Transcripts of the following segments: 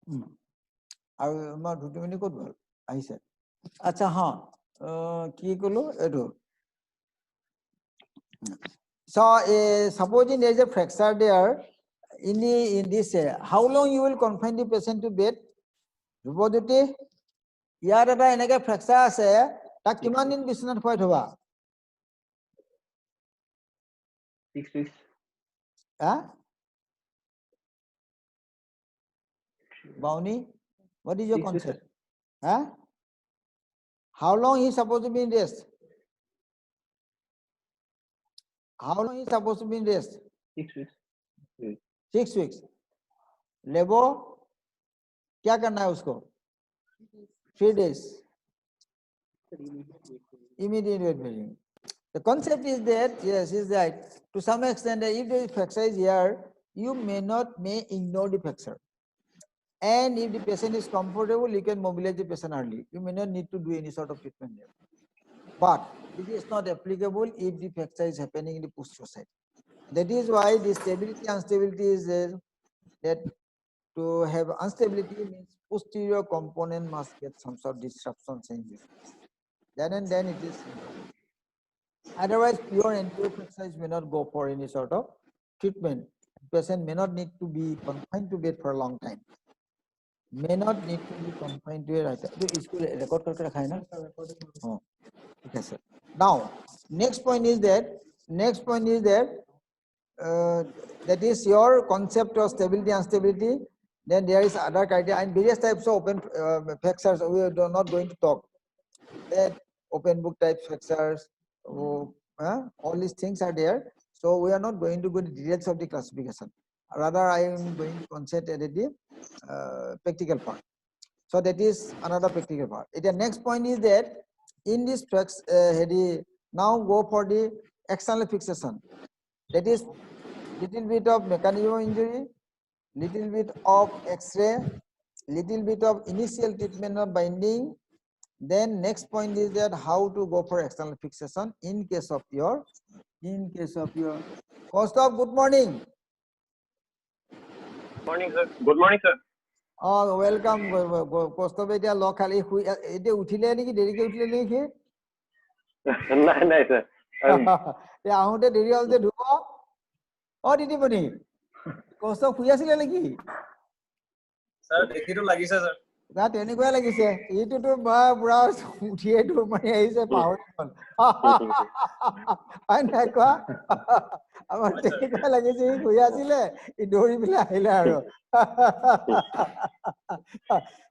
আৰু আমাৰ দুটিমনি ক'ত গ'ল আহিছে আচ্ছা হা কি ক'লো এইটো so supposing there is a fracture there in this how long you will confine the patient to bed Rupajyoti ইয়াত এটা এনেকে ফ্ৰেকচাৰ আছে তাক কিমান দিন বিছনাত শুৱাই থবা 6 weeks. Bauni, what is your 6 weeks, concept? How long he is supposed to be in rest? How long he is supposed to be in rest? 6 weeks. 6 weeks. Lebo, क्या करना है उसको? 3 days. Immediate weight bearing. The concept is that, yes, is that to some extent, if the fracture is here, you may ignore the fracture. And if the patient is comfortable, you can mobilize the patient early. You may not need to do any sort of treatment there. But it is not applicable if the fracture is happening in the posterior side. That is why the stability instability is there. That to have instability means posterior component must get some sort of disruption changes. Then and then it is. Otherwise, pure anterior fracture may not go for any sort of treatment. The patient may not need to be confined to bed for a long time. May not need to be confined to a right. Oh, okay, sir. Now, next point is that that is your concept of stability and instability. Then there is other criteria and various types of open fractures. We are not going to talk. That open book type fractures, all these things are there. So we are not going to go into details of the classification. Rather, I am going to concentrate the practical part. So that is another practical part. The next point is that in this now go for the external fixation. That is little bit of mechanism of injury, little bit of X-ray, little bit of initial treatment of binding. Then next point is that how to go for external fixation in case of your Kostov, good morning. Morning, sir. Good morning, sir. Oh, welcome. Kostov, এতিয়া log খালি এতিয়া উঠিলে নেকি দেৰিকে উঠিলে নেকি নাই sir. আহোঁতে দেৰি হ'ল যে ধুব দিদিমণি কষ্টব শুই আছিলে নেকি স্যার দেখিটো লাগিছে স্যার না তেনেকুৱাই লাগিছে এইটোতো পুৰা উঠিয়ে দৌৰ মাৰি আহিছে পাহৰি গ'ল হয় নাই কোৱা আমাৰ তেনেকুৱা লাগিছে সি শুই আছিলে ই দৌৰি পেলাই আহিলে আৰু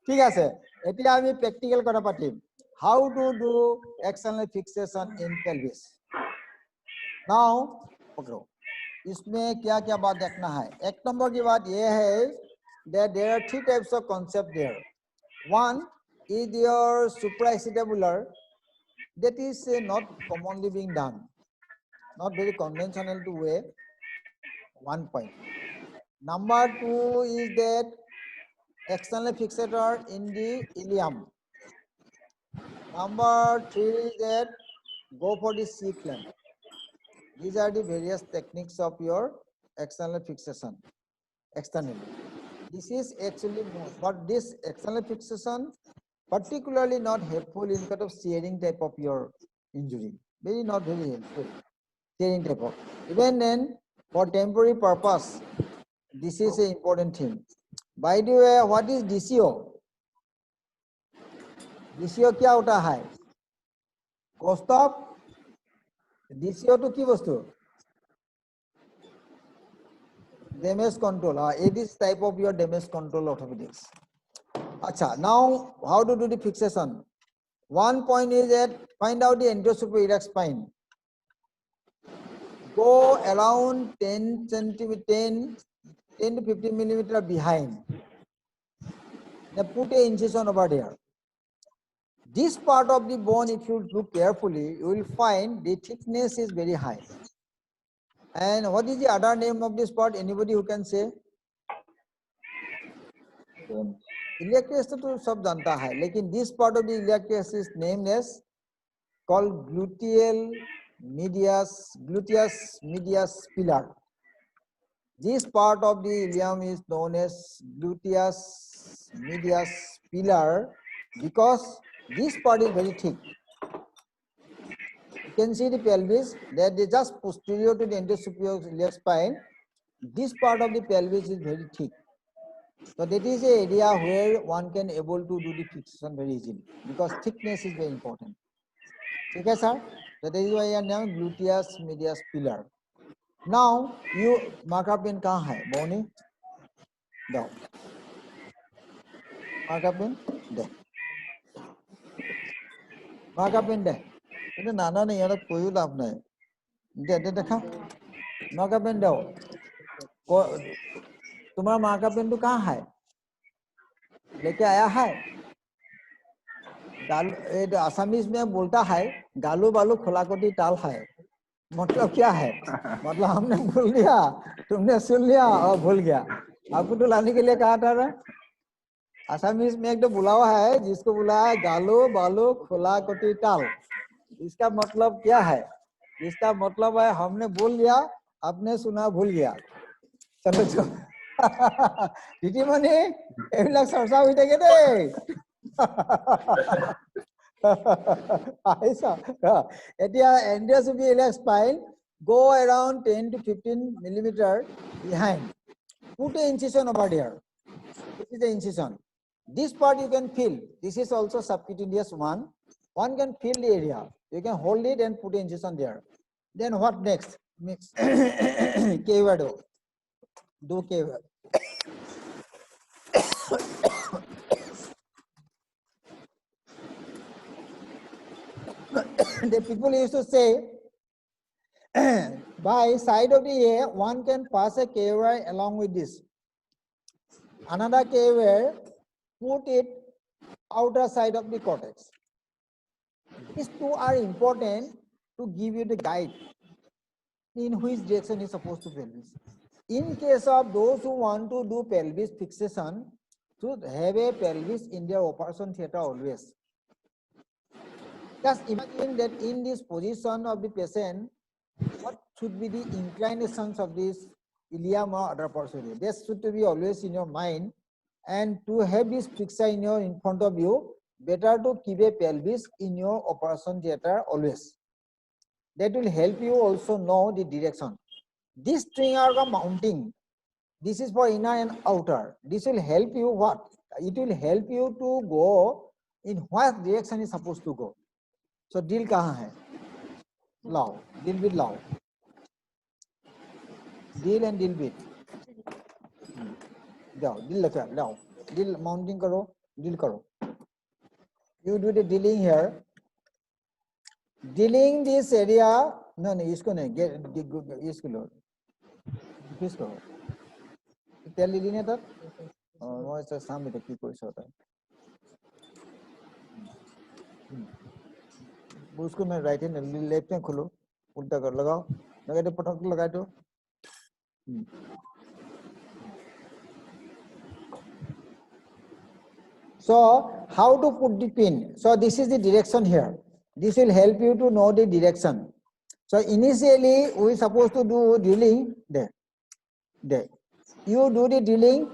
ঠিক আছে এতিয়া আমি প্ৰেক্টিকেল কথা পাতিম how to do external fixation in pelvis now okay इसमें क्या क्या बात देखना है एक नंबर की बात यह है that there are 3 types of concept there one is your supraacetabular that is not commonly being done not very conventional to way one point number 2 is that external fixator in the ilium number 3 is that go for the C clamp. These are the various techniques of your external fixation externally. This is actually more, but this external fixation particularly not helpful in kind of shearing type of your injury. Not very helpful. Shearing type of. Even then, for temporary purpose, this is an important thing. By the way, what is DCO? DCO क्या होता है? Cost of DCO to की वस्तु? Damage control. It is type of your damage control orthopedics. Acha, now how to do the fixation? One point is that find out the anterior spine. Go around 10 to 15 millimeter behind. Now put an incision over there. This part of the bone, if you look carefully, you will find the thickness is very high. And what is the other name of this part? Anybody who can say? Iliac crest तो सब जानता है, लेकिन this part of the iliac crest is named as called gluteus medius pillar. This part of the ilium is known as gluteus medius pillar, because this part is very thick. You can see the pelvis that is just posterior to the anterior spine. This part of the pelvis is very thick. So that is the area where one can able to do the fixation very easily, because thickness is very important. Okay, sir? So that is why I am now gluteus medius pillar. Now you marker pen kahan hai? Boni? Down. Marker pen? There. Marker pen there. Itu nana nahi ada koi laab nahi. There dekha. Marker pen down. तुम्हारा marker pen तो कहाँ है? लेके आया है? गाल Assamese में बोलता है गालू बालू खोलाकोटी ताल है, मतलब क्या है? मतलब हमने भूल लिया, तुमने सुन लिया और भूल गया। आपको तो लाने के लिए कहा था ना? आसामीज में एक तो बुलावा है जिसको बुलाया गालू बालू खोलाकोटी ताल। इसका मतलब क्या है? इसका मतलब है हमने बोल लिया, आपने सुना भूल गया। चलो चलो দিদিমণি এইবিলাক চৰ্চা হৈ থাকে দেই। এতিয়া anterior spine go around 10 to 15 millimeter behind. Put an incision over there. This is the incision. This part you can feel. This is also subcutaneous one. One can feel the area. You can hold it and put an incision there. Then what next? Mix. K-word. Do K-word. The people used to say, by side of the ear, one can pass a K-wire along with this. Another K-wire, put it outer side of the cortex. These two are important to give you the guide in which direction is supposed to pelvis. In case of those who want to do pelvis fixation, should have a pelvis in their operation theater always. Just imagine that in this position of the patient, what should be the inclinations of this ilium or other parts of it. This should be always in your mind, and to have this picture in front of you, better to keep a pelvis in your operation theater always. That will help you also know the direction. This string are mounting. This is for inner and outer. This will help you what? It will help you to go in what direction is supposed to go. So deal kahan hai? Law. Deal with law. Deal and deal with. Jao. Deal lakha. Law. Deal mounting karo. Deal karo. You do the dealing here. Dealing this area. No, isko nahi. Get isko lo. Isko. Tell Lily ne tar. Oh, it's a sammy to keep it short. उसको मैं right hand left में खोलो, उल्टा कर लगाओ, लगा दो, पटक लगा दो। So how to put the pin? So this is the direction here. This will help you to know the direction. So initially we supposed to do drilling there. There. You do the drilling.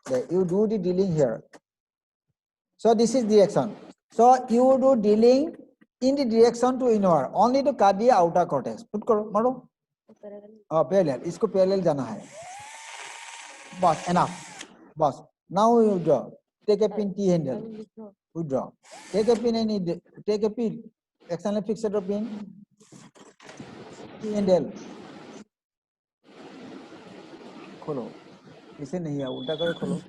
There. You do the drilling here. So this is direction. So you do drilling in the direction to inward, only to cut the outer cortex. Put karo, maro. Parallel. Isko parallel jana hai. Boss, enough. Boss. Now you draw. Take a pin T handle. Withdraw. Take a pin and take a pin. External fixator pin. T handle. खोलो. इसे नहीं है, उल्टा करो, खोलो.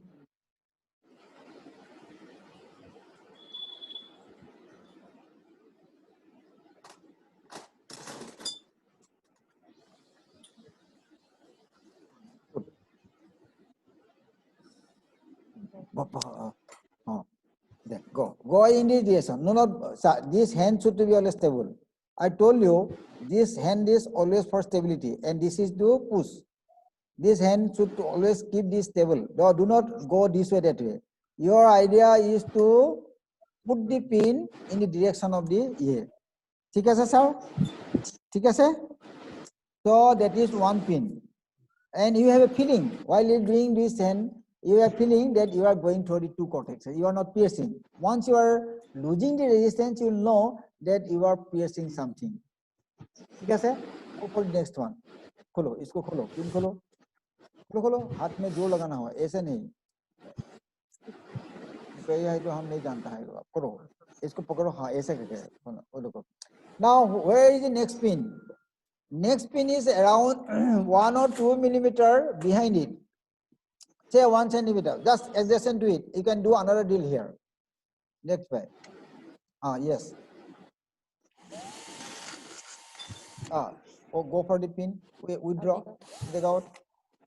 Then go in this direction. No, this hand should be always stable. I told you this hand is always for stability, and this is to push. This hand should always keep this stable. Do not go this way, that way. Your idea is to put the pin in the direction of the ear. ठीक है sir? ठीक है sir? So that is one pin, and you have a feeling while you doing this hand. you are feeling that you are going toward the two cortexes. You are not piercing. Once you are losing the resistance, you will know that you are piercing something. ठीक है? Go for the next one. खोलो, इसको खोलो, pin खोलो, खोलो खोलो, हाथ में जोर लगाना हो, ऐसे नहीं. कहीं है तो हम नहीं जानता है, करो, इसको पकड़ो, हाँ ऐसे करके, वो देखो. Now where is the next pin? Next pin is around 1 or 2 millimeter behind it. Say 1 centimeter, just adjacent to it. You can do another drill here. Next way. Yes. Go for the pin. Withdraw. Take out.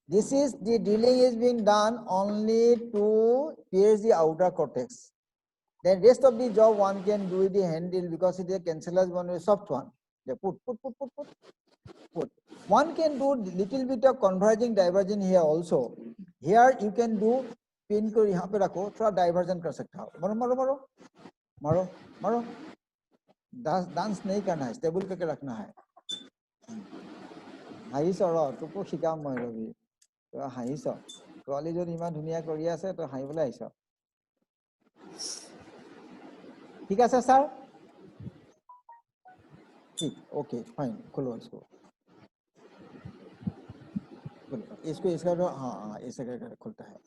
This is the drilling is being done only to pierce the outer cortex. Then rest of the job one can do with the hand drill because it is a cancellous one, a soft one. They put. One can do little bit of converging diverging here also. Here you can do pin को यहाँ पे रखो, थोड़ा divergent कर सकता हो. मारो मारो मारो मारो मारो. डांस नहीं करना है, स्टेबल करके रखना है. हाइस और तो को शिकाम मैं रवि. तो हाइस तो वाली जो इमान दुनिया कोरिया से तो हाइ बोला हाइस. ठीक है सर? ठीक, okay, fine. खोलो इसको. इसको इसका तो हाँ ऐसे करके खुलता है.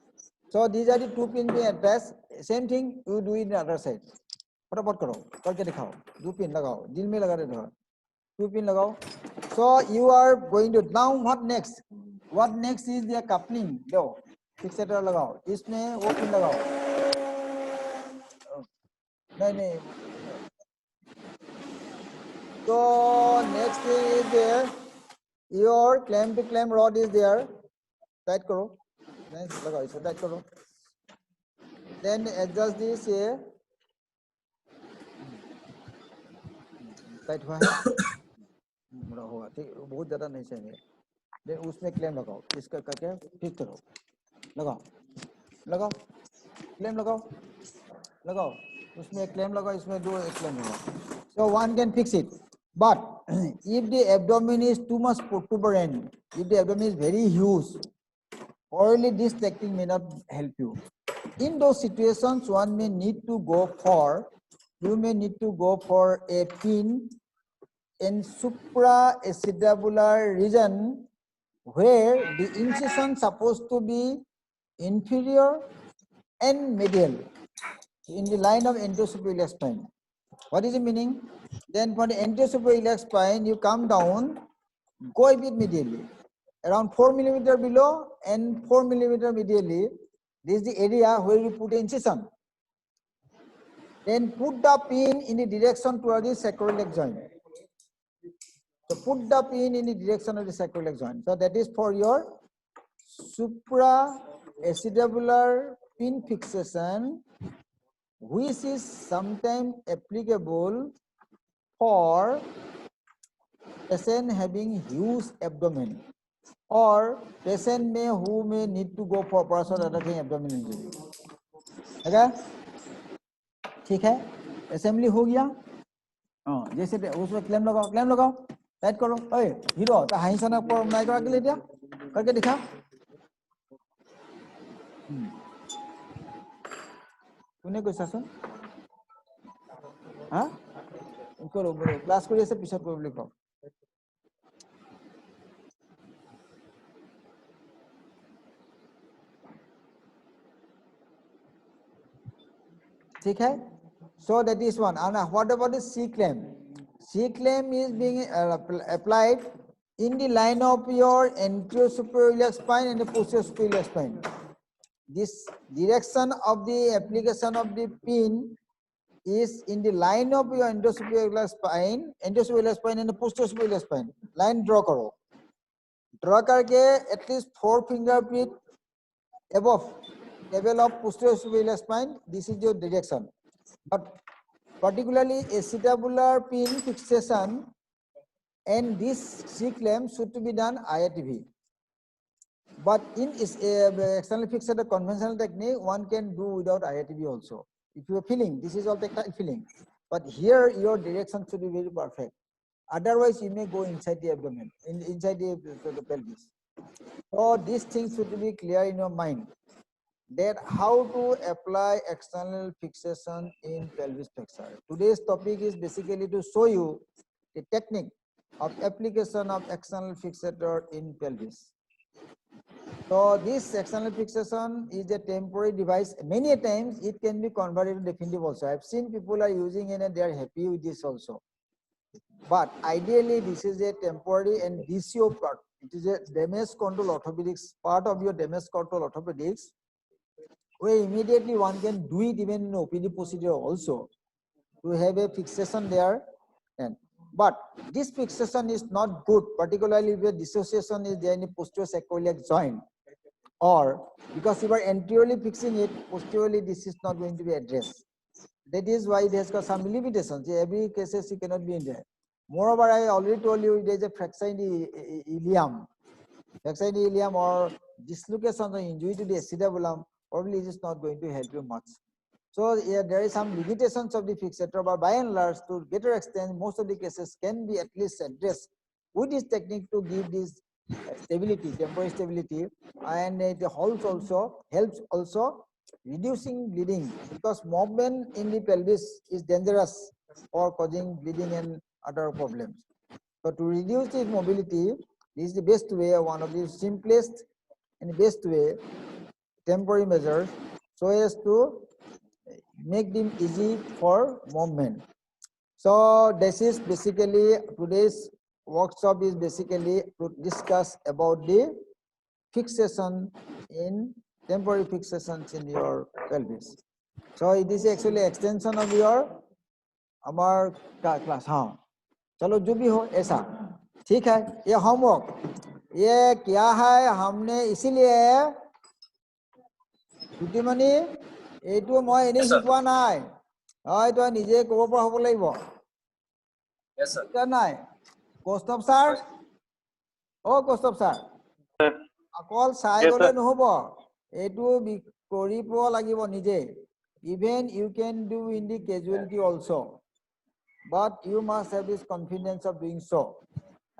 So these are the two pins being attached. Same thing you do in the other side. फटाफट करो, करके दिखाओ. 2 pin लगाओ, दिल में लगा देना. 2 pin लगाओ. So you are going to now what next? What next is the coupling. Low, fixator लगाओ. इसमें वो pin लगाओ. नहीं. So next thing is there. Your clamp to clamp rod is there. Tight करो. लगाओ इसको tight करो. Then adjust this here. Tight हुआ है, बड़ा होगा, ठीक, बहुत ज़्यादा नहीं चाहिए. देन उसमें क्लेम लगाओ, इसका करके फिक्स करो, लगाओ, क्लेम लगाओ, उसमें क्लेम लगाओ, इसमें 2 क्लेम लगाओ. So one can fix it, but if the abdomen is too much protuberant, if the abdomen is very huge, only this technique may not help you. In those situations, one may need to go for, a pin in supraacetabular region where the incision supposed to be inferior and medial in the line of anterosuprailiac spine. What is the meaning? Then for the anterosuprailiac spine, you come down, go a bit medially, around 4 millimeter below and 4 millimeter medially. This is the area where you put incision. Then put the pin in the direction toward the sacroiliac joint. So put the pin in the direction of the sacroiliac joint. So that is for your supraacetabular pin fixation, which is sometimes applicable for patient having huge abdomen or patient who may need to go for operation attacking abdominal injury. Okay? ठीक है, assembly हो गया. जैसे उसमें claim लगाओ, tight करो. ओए hero तो हाइसन पर मैं करा के ले दिया, करके दिखा. तूने कोई शासन हाँ करो क्लास करिए से पिछड़ को लिखो. ठीक है. So that is one. And what about the C clamp? C clamp is being applied in the line of your anterosuperior spine and the posterior spine. This direction of the application of the pin is in the line of your anterosuperior spine and the posterior spine. Line draw करो. Draw करके at least 4 fingerprint above level of posterior spine. This is your direction. But particularly acetabular pin fixation and this C clamp should to be done IATV. But in external fixator conventional technique, one can do without IATV also. If you are feeling, this is all tactile feeling. But here your direction should be very perfect. Otherwise, you may go inside the abdomen, inside the pelvis. So these things should be clear in your mind. that how to apply external fixation in pelvis flexor. Today's topic is basically to show you the technique of application of external fixator in pelvis. So this external fixation is a temporary device. Many times it can be converted to definitive also. I've seen people are using it and they are happy with this also. But ideally this is a temporary and DCO part. It is a damage control orthopedics, part of your damage control orthopedics, where immediately one can do it even in OPD procedure also, to have a fixation there. But this fixation is not good, particularly if the dissociation is there in the posterior sacroiliac joint, or because you are anteriorly fixing it, posteriorly this is not going to be addressed. That is why it has got some limitations. Every cases you cannot be in there. Moreover, I already told you there is a fracture in the ilium. Fracture in the ilium or dislocation or injury to the acetabulum, probably it is not going to help you much. So yeah, there is some limitations of the fixator, but by and large, to greater extent, most of the cases can be at least addressed with this technique to give this stability, temporary stability, and it helps also reducing bleeding, because movement in the pelvis is dangerous for causing bleeding and other problems. So to reduce this mobility, this is the best way, one of the simplest and best way, temporary measures, so as to make them easy for movement. So this is basically today's workshop is basically to discuss about the fixation in temporary fixations in your pelvis. So it is actually extension of your our class. हाँ, चलो जो भी हो ऐसा ठीक है. ये homework ये क्या है हमने इसीलिए ছুটিমণি এইটো মই এনে Yes, sir. শিকোৱা নাই, হয় তই নিজে ক'ব পৰা হ'ব লাগিব. Yes, sir. নাই কৌস্তভ ছাৰ, কৌস্তভ ছাৰ, অকল চাই Yes, গলে sir. নহব, এইটো কৰিব লাগিব নিজে. Even you can do in the casualty also, but you must have this confidence of doing so.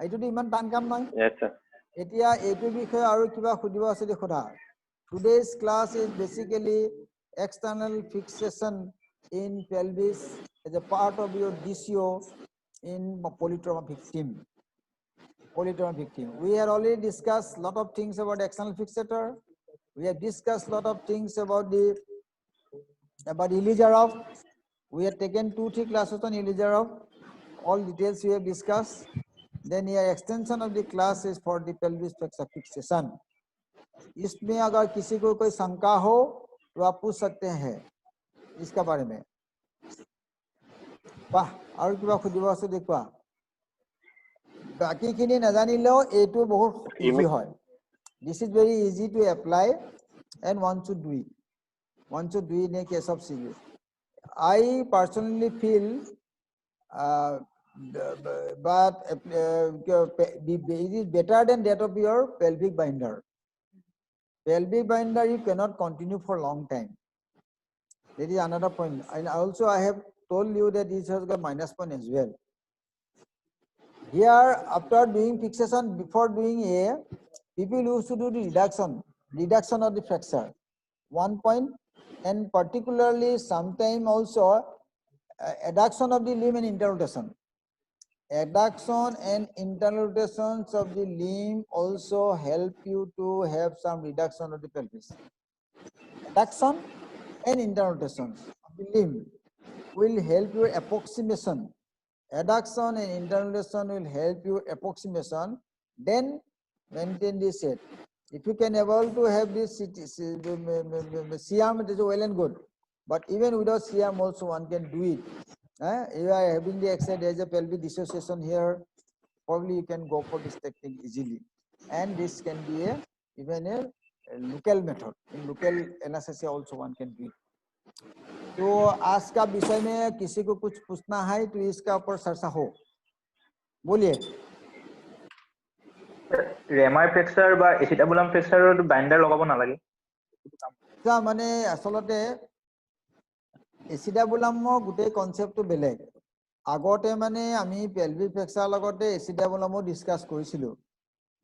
এইটোতো ইমান টান কাম নহয়. Yes, sir. এতিয়া এইটো বিষয়ে আৰু কিবা সুধিব আছে যদি সোধা. Today's class is basically external fixation in pelvis as a part of your DCO in polytrauma victim. Polytrauma victim. We have already discussed a lot of things about external fixator. We have discussed a lot of things about Ilizarov. We have taken 2-3 classes on Ilizarov. All details we have discussed. Then here extension of the class is for the pelvis flexor fixation. इसमें अगर किसी को कोई शंका हो तो आप पूछ सकते हैं इसका बारे में. वाह, और किबा खुदिबा আছে দেখবা. বাকিখিনি নাজানিলেও এইটো বহুত ইজি হয়. This is very easy to apply and one should do it. One should do it in a case of serious. I personally feel but it is better than that of your pelvic binder. Pelvic binder you cannot continue for a long time. That is another point. And also I have told you that this has got minus point as well. Here after doing fixation, before doing people used to do the reduction of the fracture. 1 point, and particularly sometime also adduction of the limb and interrotation. Adduction and interrotations of the limb also help you to have some reduction of the pelvis. Adduction and interrotations of the limb will help your approximation. Adduction and interrotation will help you approximation. Then maintain this set. If you can able to have this CM, it is well and good. But even without CM also one can do it. You are having the exercise, there is a pelvic dissociation here, probably you can go for this technique easily. And this can be even a local method. In local anesthesia also one can do it. तो आज का विषय में किसी को कुछ पूछना है तो इसका ऊपर चर्चा हो, बोलिए. ৰেমাৰ ফ্লেক্সাৰ বা এচিটাবুলাম ফ্লেক্সাৰৰ বাইন্ডাৰ লগাব নালাগে. মানে আসলতে এচিটাবুলামৰ গোটেই কনসেপ্টটো বেলেগ. আগতে মানে আমি পেলভিক ফ্লেক্সাৰ লগতে এচিটাবুলামো ডিসকাস কৰিছিলো.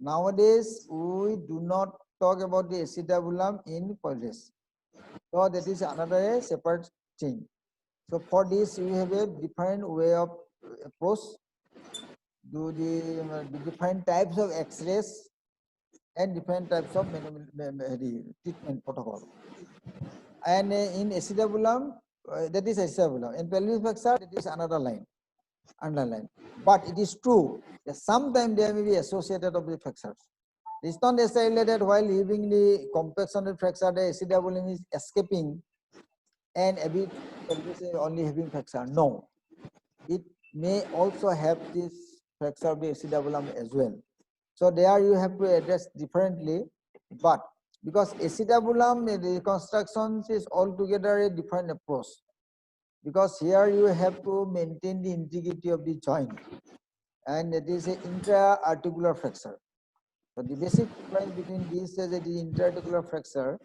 Nowadays we do not talk about the acetabulum in pelvis. So that is another a separate thing. So for this, we have a different way of approach, do the different types of X-rays and different types of treatment protocol. And in acetabulum, that is acetabulum. In pelvis fracture, that is another line, underline. But it is true that sometimes they may be associated with the fractures. It's not necessarily that while leaving the complexion fracture, the acetabulum is escaping and a bit pelvis is only having fracture. No, it may also have this fracture of the acetabulum as well. So there you have to address differently, but because acetabulum reconstruction is altogether a different approach, because here you have to maintain the integrity of the joint, and it is an intra-articular fracture. So the basic difference between these is it is intra-articular fracture,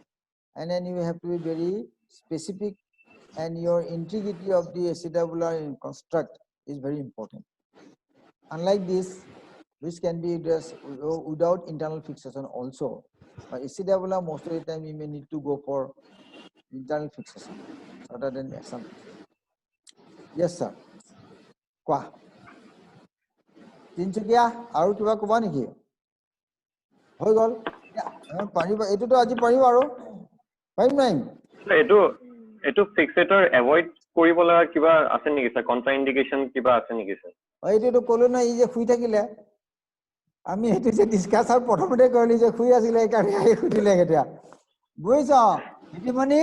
and then you have to be very specific, and your integrity of the acetabular construct is very important. Unlike this, which can be addressed without internal fixation also. But acetabulum, most of the time, you may need to go for internal fixation rather than external. Yes, sir. Kwa. Tinchukia, aru kiba koba niki? Hoi gol. Pariba, etu to aji pariba aru. Parim nai. এটো ফিক্সেটৰ avoid কৰিব লগা কিবা আছে নেকি sir, কন্ট্ৰা indication কিবা আছে নেকি sir? এইটো তো কলো না, এই যে শুই থাকিলে আমি এটো যে ডিসকাস আর প্রথমতে কৰিলি যে শুই আছিল এই কাৰণে আহি খুদিলে এতিয়া বুইছ এটি মানে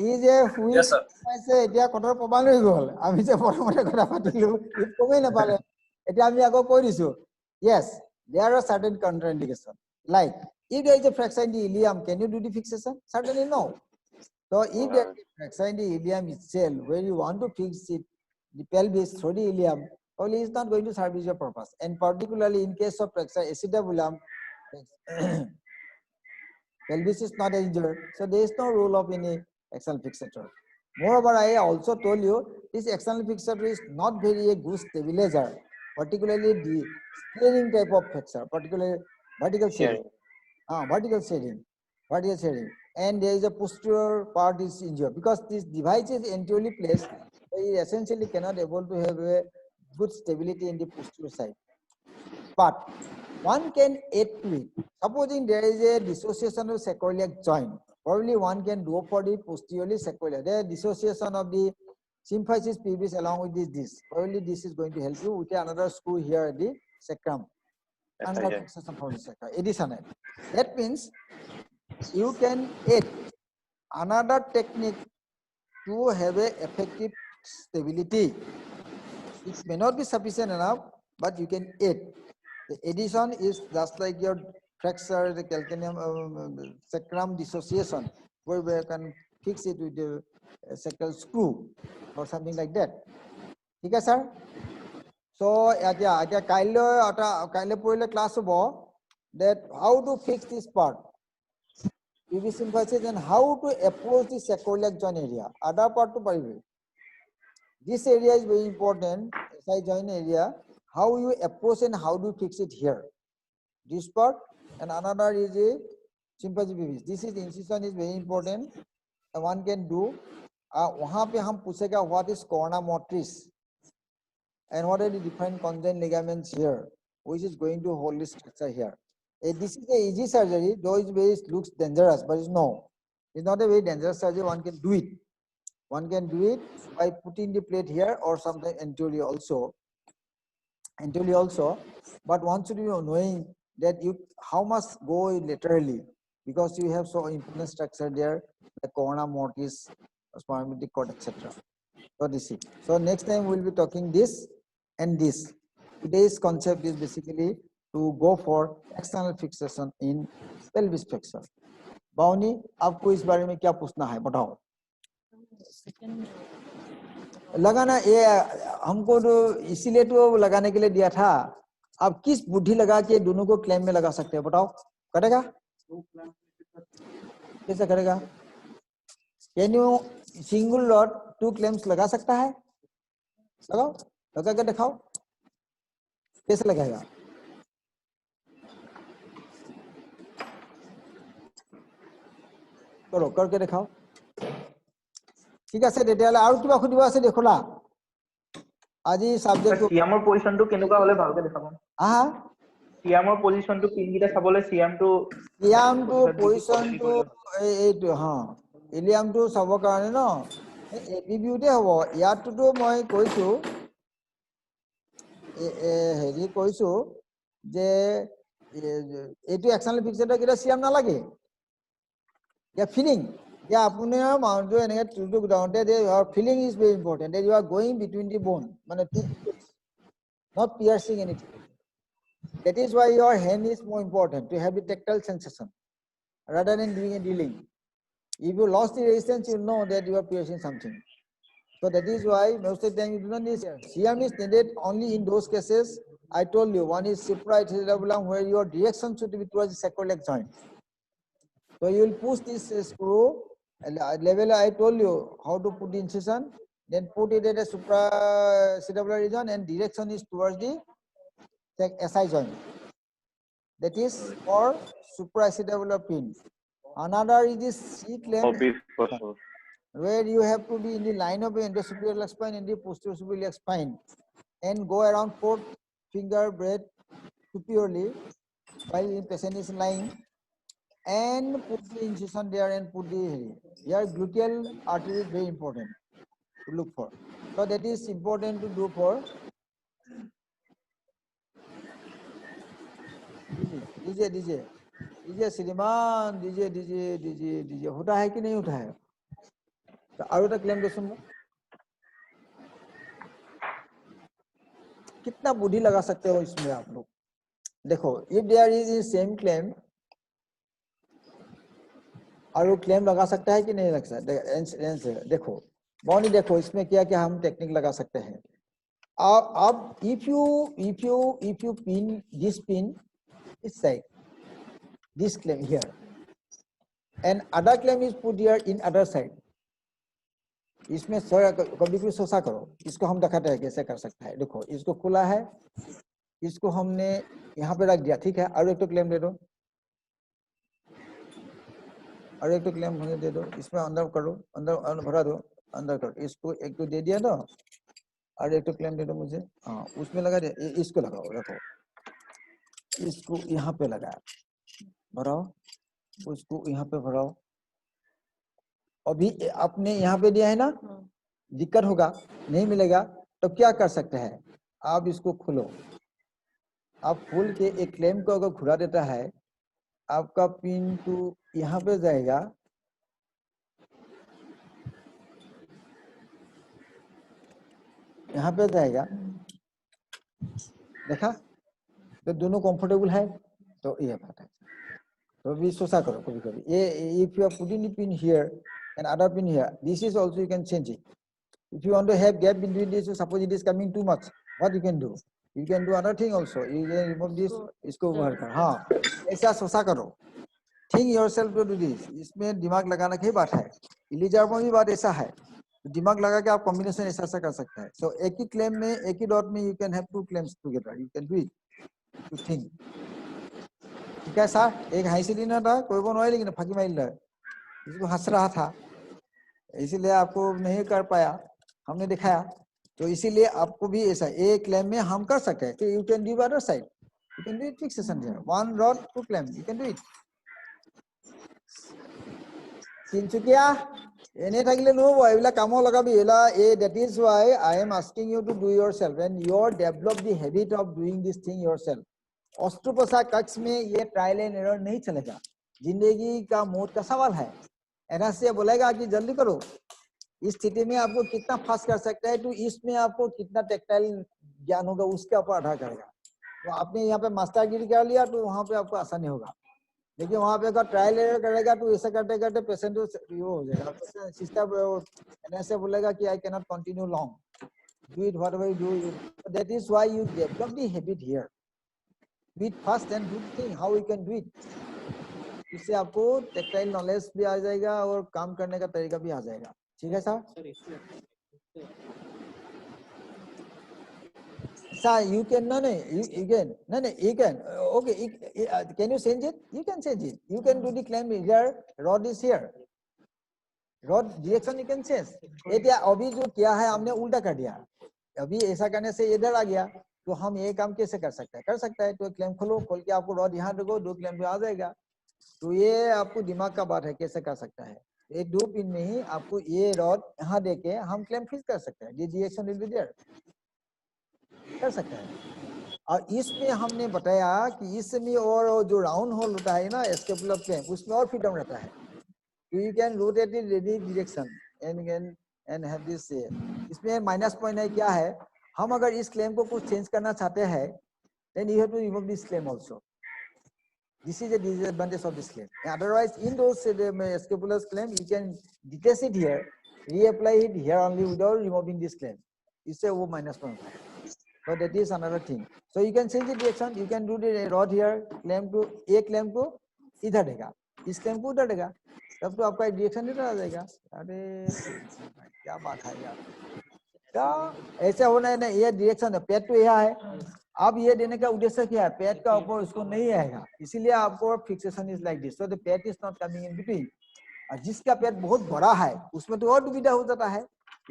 এই যে শুই Yes, sir. পাইছে এতিয়া কথাৰ প্ৰমাণ হৈ গল আমি যে প্ৰথমতে কথা পাতিলো ই কমেই নাপালে এতিয়া আমি আকৌ কৈ দিছো yes there are certain contraindication like if there is a fracture in the ilium, can you do the fixation? Certainly no. So if there is a fracture in the ilium itself where you want to fix it, the pelvis through the ilium, only is not going to serve your purpose. And particularly in case of fracture acetabulum, pelvis is not injured, so there is no role of any external fixator. Moreover, I also told you this external fixator is not very a good stabilizer, particularly the steering type of fracture, particularly vertical shearing. Vertical shearing. And there is a posterior part is injured because this device is anteriorly placed. So it essentially cannot able to have a good stability in the posterior side. But one can add to it. Supposing there is a dissociation of sacroiliac joint, probably one can do for the posteriorly sacroiliac. The dissociation of the symphysis pubis along with this disc. Probably this is going to help you with another screw here at the sacrum. Another fixation for the sacrum. Additional. That means you can add another technique to have a effective stability. It may not be sufficient enough, but you can add. The addition is just like your fracture, the calcaneum sacrum dissociation, where we can fix it with the sacral screw or something like that. Okay, sir? So, kaile class that how to fix this part. PVC symphysis and how to approach the sacroiliac joint area. Other part to paribe. This area is very important, SI joint area. How you approach and how do you fix it here. This part and another is a symphysis pubis. This is incision is very important. One can do. वहाँ पे हम पूछेगा what is corona motrice and what are the different conjoint ligaments here, which is going to hold this structure here. This is a easy surgery, though it looks dangerous, but it's no. It's not a very dangerous surgery. One can do it. One can do it by putting the plate here or sometimes anteriorly also. But one should be knowing that you how much go laterally because you have so important structure there, the corona mortis, spermatic cord, etc. So this is. So next time we'll be talking this and this. Today's concept is basically to go for external fixation in pelvis fracture. Brownie आपको इस बारे में क्या पूछना है बताओ लगाना ये हमको तो इसीलिए तो लगाने के लिए दिया था आप किस बुद्धि लगा के दोनों को क्लेम में लगा सकते हैं बताओ करेगा कैसे करेगा can you single lot 2 claims लगा सकता है लगाओ लगा के दिखाओ कैसे लगाएगा करो करके दिखाओ ঠিক আছে তেতিয়াহ'লে আৰু কিবা খুদিব আছে দেখোলা আজি সাবজেক্ট সিয়ামৰ পজিশনটো কেনেকুৱা হলে ভালকে দেখাব আহা সিয়ামৰ পজিশনটো পিনকিটা চাবলৈ সিয়ামটো ইলিয়ামটো পজিশনটো এইটো হা ইলিয়ামটো চাব কাৰণে ন এবিবিউতে হ'ব ইয়াতটো মই কৈছো হেৰি কৈছো যে এইটো এক্সটাৰ্নাল ফিক্সেটৰ কিটা সিয়াম নালাগে ইয়া ফিলিং ইয়া আপোনাৰ মাউন্টটো এনেকে টুলটো ডাউনতে দে your feeling is very important that you are going between the bone মানে two plates, not piercing anything. That is why your hand is more important to have the tactile sensation rather than doing a drilling. If you lost the resistance, you know that you are piercing something. So that is why most of the time you do not need Siam is needed only in those cases. I told you one is supraacetabular where your direction should be towards the sacroiliac joint. So you will push this screw level. I told you how to put the incision. Then put it at a supraacetabular region and direction is towards the SI joint. That is for supraacetabular pin. Another is this C clamp Obese person. where you have to be in the line of the anterosuperior spine and the posterior superior spine and go around 4 finger breadth superiorly while the patient is lying and put the incision there and put the here gluteal artery is very important to look for. So that is important to do for DJ श्रीमान DJ होता है कि नहीं होता है तो और तक क्लेम दे सुन कितना बुद्धि लगा सकते हो इसमें आप लोग देखो if there is the same claim और वो क्लेम लगा सकता है कि नहीं लग सकता देखो मौनी देखो इसमें क्या क्या हम टेक्निक लगा सकते हैं अब if you pin this pin this side this claim here and other claim is put here in other side इसमें कभी भी सोचा करो इसको हम दिखाते हैं कैसे कर सकता है देखो इसको खुला है इसको हमने यहाँ पे रख दिया ठीक है और एक तो क्लेम दे दो और एक तो क्लेम होने दे दो इसमें अंदर करो अंदर भरा दो अंदर करो इसको एक तो दे दिया ना और एक तो क्लेम दे दो मुझे हाँ उसमें लगा दे इसको लगाओ रखो इसको यहाँ पे लगाया भराओ उसको यहाँ पे भराओ अभी आपने यहाँ पे दिया है ना दिक्कत होगा नहीं मिलेगा तो क्या कर सकते हैं आप इसको खोलो आप खोल के एक क्लेम को अगर घुरा देता है आपका पिन टू यहाँ पे जाएगा यहाँ पे जाएगा देखा तो दोनों कंफर्टेबल है तो ये बात है तो भी सोचा करो कभी कभी ये if you are putting the pin here and other pin here this is also you can change it if you want to have gap between this suppose it is coming too much what you can do other thing also you can remove this इसको बाहर कर हाँ ऐसा सोचा करो think yourself to do this इसमें दिमाग लगाना की बात है इलीजार में भी बात ऐसा है दिमाग लगा के आप कॉम्बिनेशन ऐसा कर सकते हैं so एक ही क्लेम में एक ही डॉट में you can have two claims together you can do it to think ठीक है सर एक हाइसी दिन था कोई को नहीं लेकिन फाकी माइल इसको हंस रहा था इसीलिए आपको नहीं कर पाया हमने दिखाया तो इसीलिए आपको भी ऐसा एक क्लेम में हम कर सकते हैं you can do other side you can do it fixation here one rod to claim you can do it Tinsukia এনে থাকিলে নহব এইবিলা কামো লগাবি এলা এ that is why I am asking you to do yourself and you develop the habit of doing this thing yourself ऑस्ट्रोपोसा कक्ष में ये trial and error नहीं चलेगा जिंदगी का मौत का सवाल है एनएसए बोलेगा कि जल्दी करो इस स्थिति में आपको कितना फास्ट कर सकता है तो इसमें आपको कितना टेक्टाइल ज्ञान होगा उसके ऊपर आधार करेगा तो आपने यहाँ पे मास्टरगिरी कर लिया तो वहाँ पे आपको आसानी होगा लेकिन वहाँ पे अगर ट्रायल एरर करेगा तो ऐसा करते करते पेशेंट हो जाएगा सिस्टर एनएसए बोलेगा कि I can not continue long do it whatever you do that is why you develop the habit here do it fast and do the thing how we can do it इससे आपको tactile knowledge भी आ जाएगा और काम करने का तरीका भी आ जाएगा ठीक है sir sir you can no you can okay can you change it you can change it you can do the claim here rod is here rod direction you can change. एटिया अभी जो किया है हमने उल्टा कर दिया, अभी ऐसा करने से इधर आ गया, तो हम ये काम कैसे कर सकते हैं? कर सकता है, तो क्लैंप खोलो, खोल के आपको रॉड यहाँ रखो, 2 क्लैंप आ जाएगा। तो ये आपको दिमाग का बात है, कैसे कर सकता है। एक 2 पिन में ही आपको ये रॉड यहाँ देके हम क्लैंप फिक्स कर सकते हैं, ये डायरेक्शन विल बी देयर, कर सकते हैं। और इसमें हमने बताया कि इसमें और जो राउंड होल होता है ना स्केपुलर क्लैंप, उसमें और फ्रीडम रहता है, you can rotate it in any direction and have this इसमें माइनस पॉइंट है क्या है, हम अगर इस क्लेम को कुछ चेंज करना चाहते हैं, then you have to remove this claim also. This is a disadvantage of this claim. Otherwise, in those scapular claim, you can detach it here, reapply it here only without removing this claim. इससे वो minus point है, but that is another thing. So you can change the direction, you can do the rod here, claim to a claim को इधर देगा, इस claim को उधर देगा, तब तो आपका डायरेक्शन इधर आ जाएगा। अरे क्या बात है यार, क्या ऐसे होना है ना, ये डायरेक्शन है, पैड तो यह है। अब ये देने का उद्देश्य क्या है, पैड का ऊपर उसको नहीं आएगा, इसीलिए आपको fixation is like this, so the pad is not coming in between. जिसका पैड बहुत बड़ा है उसमें तो और दुविधा हो जाता है,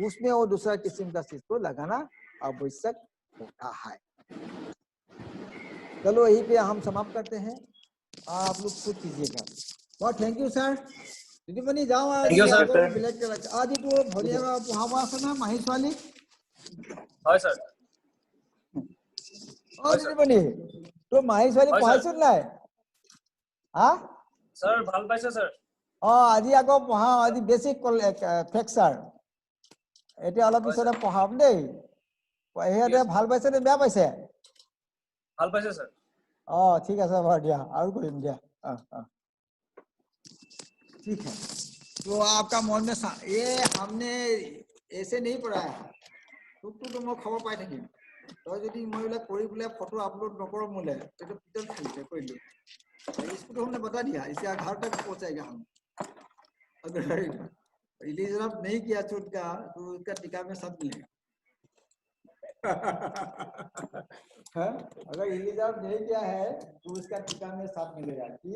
उसमें वो दूसरा किस्म का चीज को लगाना आवश्यक होता है। चलो यही पे हम समाप्त करते हैं, आप लोग खुद कीजिएगा। बहुत थैंक यू सर। दीदीमणि जाओ आज, Thank you, sir. आज तो भरिया पढ़ावा আছে না মাহি ছোৱালী? হয় স্যার। ও দীদীমণি তো মাহি ছোৱালী পঢ়াইছ নাই? হা স্যার ভাল পাইছে স্যার। আজি আকৌ পঢ়াও, আজি বেসিক ফ্ৰেকচাৰ, এতিয়া অলপ পিছতে পঢ়াম দেই। এহেতে ভাল পাইছে নে বেয়া পাইছে? ভাল পাইছে স্যার। ঠিক আছে বাৰু দিয়া, আৰু কৰিম দিয়া। ठीक है, तो आपका मन में ये हमने ऐसे नहीं पढ़ाया, तो मैं खबर पाई থাকিম। तो यदि मैं बोला कोई बोले फोटो अपलोड नकरो मोले तो पिटल खेलते कोई लो, इसको तो हमने बता दिया, इसे घर तक पहुंचाएगा हम। अगर रिलीज नहीं किया चोट का तो उसका टीका में सब मिलेगा। अगर रिलीज नहीं किया है तो उसका टीका में सब मिलेगा कि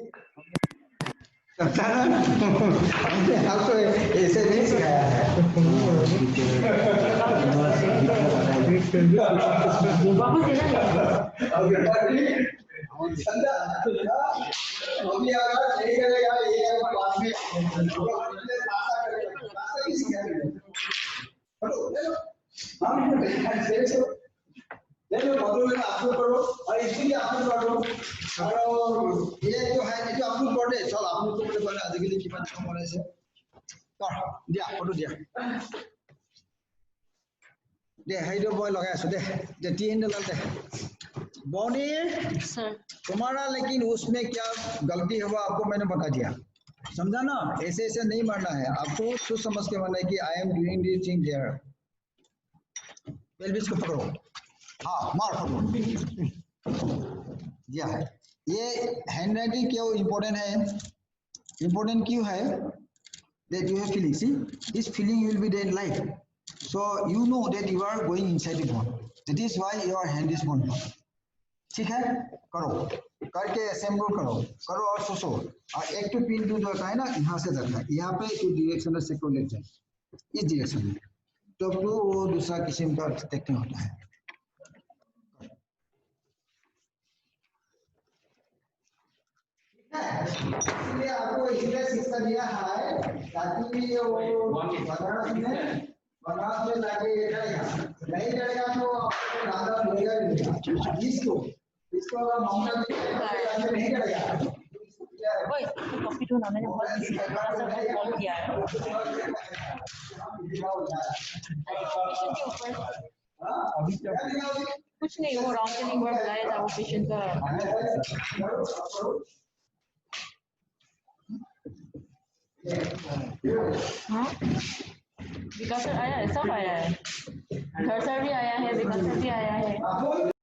हमने आपको ऐसे नहीं सिखाया है। अभी अगर नहीं करेगा ये बाद में अपलोड करो और इसलिए अपलोड करो, और ये जो है ये जो अपलोड कर दे, चल अपलोड तो बोले आजिकली किमान कम बनाइছে कर दिया, फोटो दिया दे, हेइडो बय लगाय आछो दे, जे टी हैंडल दे बॉनी सर तुम्हारा, लेकिन उसमें क्या गलती हुआ आपको मैंने बता दिया, समझा ना? ऐसे ऐसे नहीं मारना है आपको, सोच समझ के मारना है कि I am doing this thing there. Pelvis को पकड़ो, हाँ मार फोटो दिया है। ये हैंड राइटिंग क्यों इम्पोर्टेंट है? इम्पोर्टेंट क्यों है? that you have feeling, see this feeling will be there in life, so you know that you are going inside the bone, that is why your hand is bone। ठीक है, करो करके assemble करो और सोचो, और एक तो पिन जो होता है ना यहाँ से जाता है, यहाँ पे जो डायरेक्शन से को ले जाए इस डायरेक्शन में, तो वो दूसरा किस्म का टेक्निक होता है। इसलिए आपको इसलिए शिक्षा दिया है ताकि वो बनारस में जाके करेगा, नहीं करेगा तो आपको ज्यादा मिलेगा ही नहीं। इसको अगर मामला नहीं करेगा कॉपी तो ना मैंने बहुत कॉल किया है कुछ नहीं, वो राउंड एक बार बुलाया था वो पेशेंट का। हाँ विकास सर आया है, सब आया है, धर सर भी आया है, विकास सर भी आया है।